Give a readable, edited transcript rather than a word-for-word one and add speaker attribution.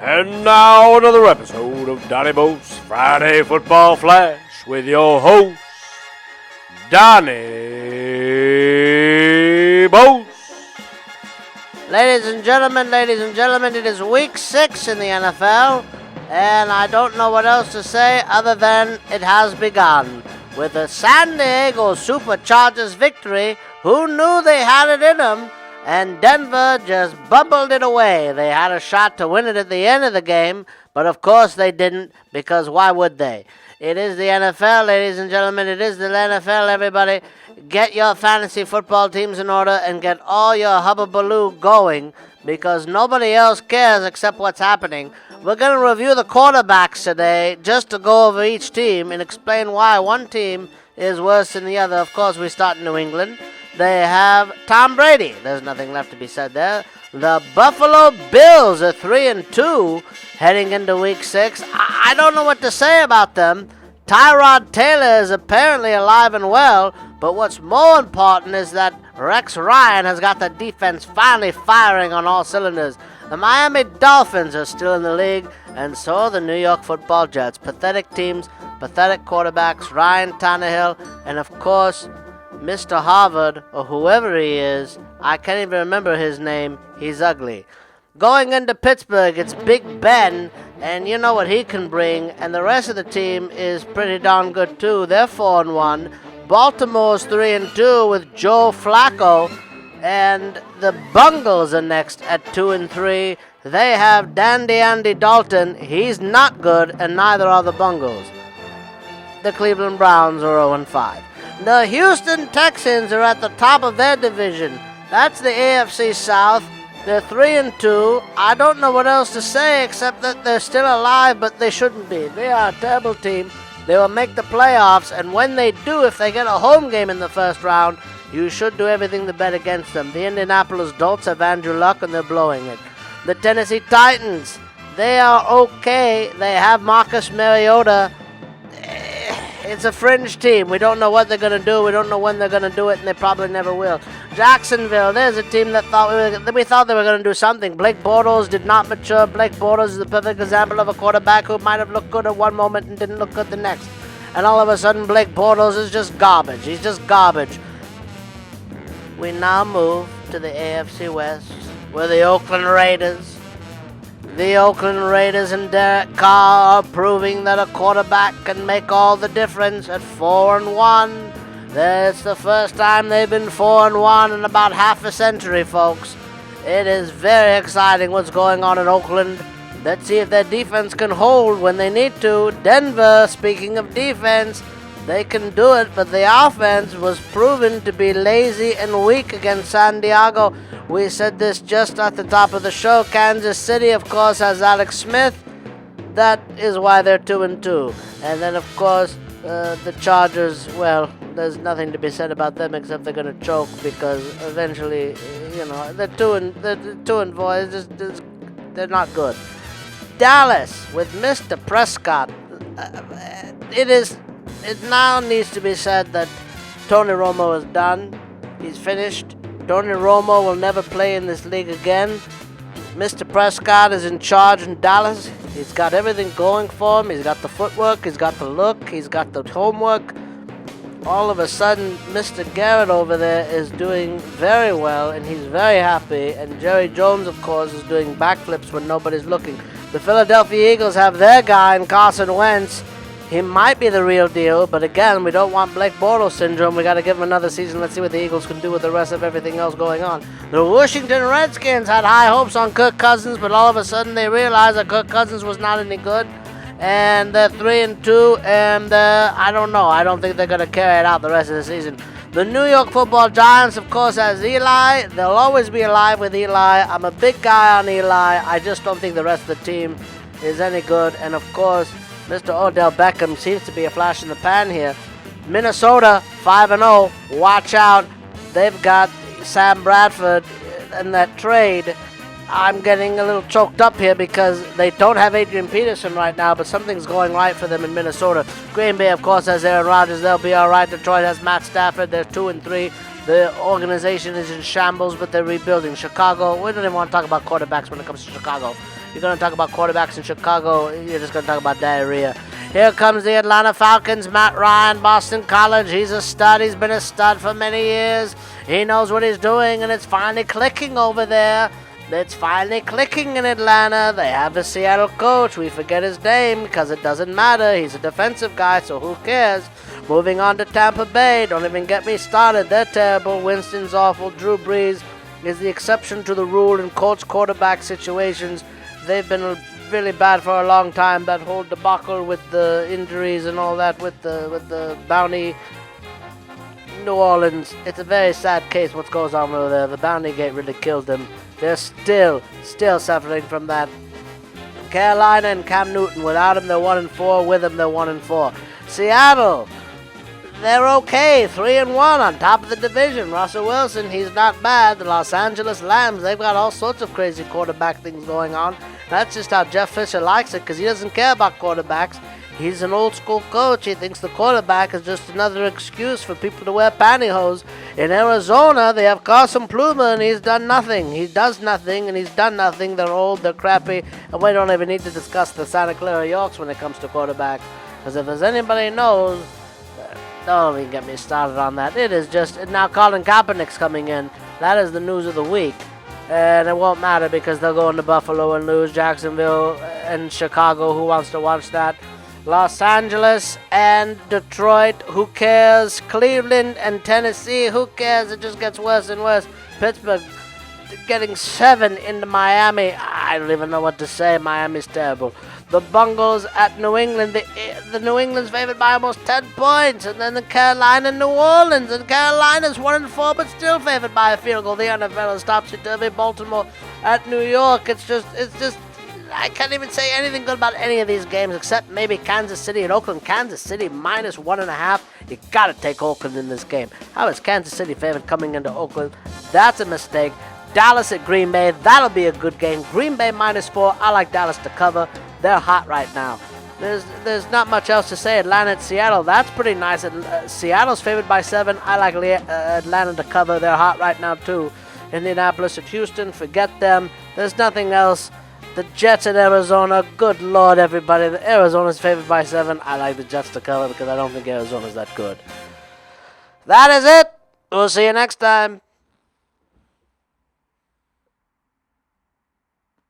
Speaker 1: And now another episode of Donny Boast Friday Football Flash with your host, Donny Boast.
Speaker 2: Ladies and gentlemen, it is week 6 in the NFL, and I don't know what else to say other than it has begun. With the San Diego Superchargers victory, who knew they had it in them? And Denver just bubbled it away. They had a shot to win it at the end of the game, but of course they didn't, because why would they? It is the NFL, ladies and gentlemen. It is the NFL, everybody. Get your fantasy football teams in order and get all your hubbubaloo going, because nobody else cares except what's happening. We're going to review the quarterbacks today just to go over each team and explain why one team is worse than the other. Of course, we start in New England. They have Tom Brady. There's nothing left to be said there. The Buffalo Bills are 3-2 heading into week 6. I don't know what to say about them. Tyrod Taylor is apparently alive and well, but what's more important is that Rex Ryan has got the defense finally firing on all cylinders. The Miami Dolphins are still in the league, and so are the New York Football Jets. Pathetic teams, pathetic quarterbacks, Ryan Tannehill, and of course, Mr. Harvard, or whoever he is, I can't even remember his name, he's ugly. Going into Pittsburgh, it's Big Ben, and you know what he can bring, and the rest of the team is pretty darn good too. They're 4-1. Baltimore's 3-2 with Joe Flacco, and the Bungles are next at 2-3. They have Dandy Andy Dalton. He's not good, and neither are the Bungles. The Cleveland Browns are 0-5. The Houston Texans are at the top of their division. That's the AFC South. They're 3-2. I don't know what else to say except that they're still alive, but they shouldn't be. They are a terrible team. They will make the playoffs, and when they do, if they get a home game in the first round, you should do everything to bet against them. The Indianapolis Colts have Andrew Luck, and they're blowing it. The Tennessee Titans, they are okay. They have Marcus Mariota. It's a fringe team. We don't know what they're going to do. We don't know when they're going to do it, and they probably never will. Jacksonville, there's a team that we thought they were going to do something. Blake Bortles did not mature. Blake Bortles is the perfect example of a quarterback who might have looked good at one moment and didn't look good the next. And all of a sudden, Blake Bortles is just garbage. He's just garbage. We now move to the AFC West, where the Oakland Raiders and Derek Carr are proving that a quarterback can make all the difference at 4-1. It's the first time they've been 4-1 in about half a century, folks. It is very exciting what's going on in Oakland. Let's see if their defense can hold when they need to. Denver, speaking of defense, they can do it, but the offense was proven to be lazy and weak against San Diego. We said this just at the top of the show. Kansas City, of course, has Alex Smith. That is why they're 2-2. And then, of course, the Chargers, well, there's nothing to be said about them except they're going to choke because eventually, they're 2-4. They're not good. Dallas with Mr. Prescott. It now needs to be said that Tony Romo is done. He's finished. Tony Romo will never play in this league again. Mr. Prescott is in charge in Dallas. He's got everything going for him. He's got the footwork. He's got the look. He's got the homework. All of a sudden, Mr. Garrett over there is doing very well, and he's very happy. And Jerry Jones, of course, is doing backflips when nobody's looking. The Philadelphia Eagles have their guy in Carson Wentz. He might be the real deal, but again, we don't want Blake Bortles syndrome. We got to give him another season. Let's see what the Eagles can do with the rest of everything else going on. The Washington Redskins had high hopes on Kirk Cousins, but all of a sudden they realized that Kirk Cousins was not any good. And they're 3-2, and I don't know. I don't think they're going to carry it out the rest of the season. The New York Football Giants, of course, has Eli. They'll always be alive with Eli. I'm a big guy on Eli. I just don't think the rest of the team is any good. And, of course, Mr. Odell Beckham seems to be a flash in the pan here. Minnesota, 5-0. Watch out. They've got Sam Bradford in that trade. I'm getting a little choked up here because they don't have Adrian Peterson right now, but something's going right for them in Minnesota. Green Bay, of course, has Aaron Rodgers. They'll be all right. Detroit has Matt Stafford. They're 2-3. The organization is in shambles, but they're rebuilding. Chicago, we don't even want to talk about quarterbacks when it comes to Chicago. You're going to talk about quarterbacks in Chicago, you're just going to talk about diarrhea. Here comes the Atlanta Falcons, Matt Ryan, Boston College. He's a stud. He's been a stud for many years. He knows what he's doing, and it's finally clicking over there. It's finally clicking in Atlanta. They have a Seattle coach. We forget his name because it doesn't matter. He's a defensive guy, so who cares? Moving on to Tampa Bay. Don't even get me started. They're terrible. Winston's awful. Drew Brees is the exception to the rule in Colts quarterback situations. They've been really bad for a long time. That whole debacle with the injuries and all that with the bounty. New Orleans, it's a very sad case what's goes on over there. The bounty gate really killed them. They're still suffering from that. Carolina and Cam Newton, without him they're 1-4. With him they're 1-4. Seattle, they're okay, 3-1 on top of the division. Russell Wilson, he's not bad. The Los Angeles Lambs, they've got all sorts of crazy quarterback things going on. That's just how Jeff Fisher likes it, because he doesn't care about quarterbacks. He's an old school coach. He thinks the quarterback is just another excuse for people to wear pantyhose. In Arizona, they have Carson Plummer, and he's done nothing. He does nothing, and he's done nothing. They're old, they're crappy, and we don't even need to discuss the Santa Clara Yorks when it comes to quarterbacks. Because if there's anybody who knows, don't even get me started on that. It is just, now Colin Kaepernick's coming in. That is the news of the week. And it won't matter because they'll go into Buffalo and lose. Jacksonville and Chicago, who wants to watch that? Los Angeles and Detroit, who cares? Cleveland and Tennessee, who cares? It just gets worse and worse. Pittsburgh getting 7 into Miami. I don't even know what to say. Miami's terrible. The Bungles at New England. The New England's favored by almost 10 points. And then the Carolina and New Orleans. And Carolina's 1-4, but still favored by a field goal. The NFL is topsy-turvy. Baltimore at New York. It's just, I can't even say anything good about any of these games except maybe Kansas City and Oakland. Kansas City minus 1.5. You got to take Oakland in this game. How is Kansas City favored coming into Oakland? That's a mistake. Dallas at Green Bay. That'll be a good game. Green Bay minus 4. I like Dallas to cover. They're hot right now. There's not much else to say. Atlanta at Seattle. That's pretty nice. Seattle's favored by 7. I like Atlanta to cover. They're hot right now too. Indianapolis at Houston. Forget them. There's nothing else. The Jets at Arizona. Good Lord, everybody. The Arizona's favored by 7. I like the Jets to cover because I don't think Arizona's that good. That is it. We'll see you next time.